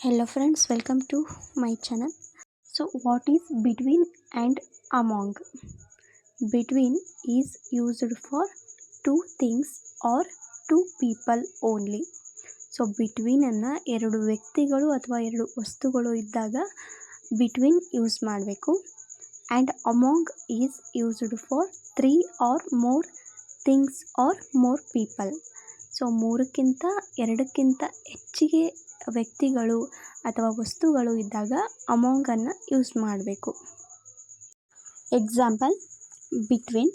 Hello friends, welcome to my channel. So what is between and among? Between is used for two things or two people only. So ಬಿಟ್ವೀನನ್ನು ಎರಡು ವ್ಯಕ್ತಿಗಳು ಅಥವಾ ಎರಡು ವಸ್ತುಗಳು ಇದ್ದಾಗ between use ಮಾಡಬೇಕು. And among is used for 3 or more things or more people. So ಮೂರಕ್ಕಿಂತ ಎರಡಕ್ಕಿಂತ ಹೆಚ್ಚಿಗೆ ವ್ಯಕ್ತಿಗಳು ಅಥವಾ ವಸ್ತುಗಳು ಇದ್ದಾಗ ಅಮಾಂಗನ್ನು ಯೂಸ್ ಮಾಡಬೇಕು. Example, between,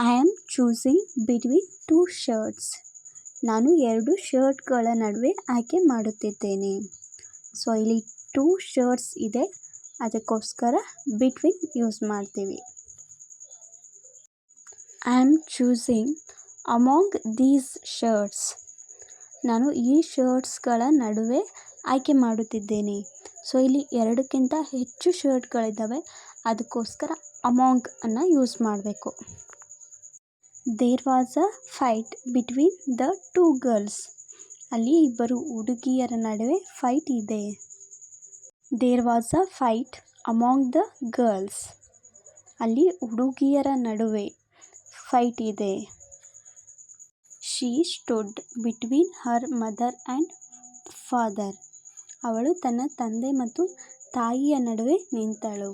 I am choosing between 2 shirts. ನಾನು 2 ಶರ್ಟ್ಗಳ ನಡುವೆ ಆಯ್ಕೆ ಮಾಡುತ್ತಿದ್ದೇನೆ. ಸೊ ಇಲ್ಲಿ 2 ಶರ್ಟ್ಸ್ ಇದೆ, ಅದಕ್ಕೋಸ್ಕರ ಬಿಟ್ವೀನ್ ಯೂಸ್ ಮಾಡ್ತೀವಿ. I am choosing among these shirts. ನಾನು ಈ ಶರ್ಟ್ಸ್ಗಳ ನಡುವೆ ಆಯ್ಕೆ ಮಾಡುತ್ತಿದ್ದೇನೆ. ಸೊ ಇಲ್ಲಿ 2ಕ್ಕಿಂತ ಹೆಚ್ಚು ಶರ್ಟ್ಗಳಿದ್ದಾವೆ, ಅದಕ್ಕೋಸ್ಕರ ಅಮಾಂಗ್ ಅನ್ನು ಯೂಸ್ ಮಾಡಬೇಕು. There was a fight between the 2 girls. ಅಲ್ಲಿ ಇಬ್ಬರು ಹುಡುಗಿಯರ ನಡುವೆ ಫೈಟ್ ಇದೆ. There was a fight among the girls. ಅಲ್ಲಿ ಹುಡುಗಿಯರ ನಡುವೆ ಫೈಟ್ ಇದೆ. She stood between her mother and father. ಅವಳು ತನ್ನ ತಂದೆ ಮತ್ತು ತಾಯಿಯ ನಡುವೆ ನಿಂತಳು.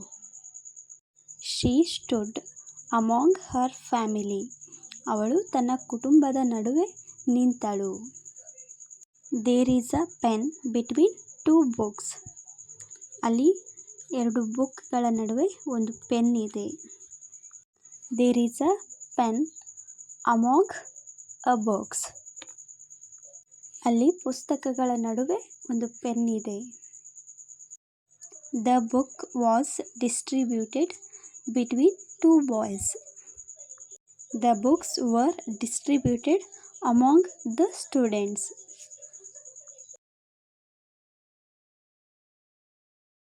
She stood among her family. ಅವಳು ತನ್ನ ಕುಟುಂಬದ ನಡುವೆ ನಿಂತಳು. There is a pen between 2 books. ಅಲ್ಲಿ 2 ಬುಕ್ಗಳ ನಡುವೆ ಒಂದು ಪೆನ್ ಇದೆ. There is a pen among a box. ಅಲ್ಲಿ ಪುಸ್ತಕಗಳ ನಡುವೆ ಒಂದು ಪೆನ್ ಇದೆ. The book was distributed between 2 boys. The books var distributed among the students.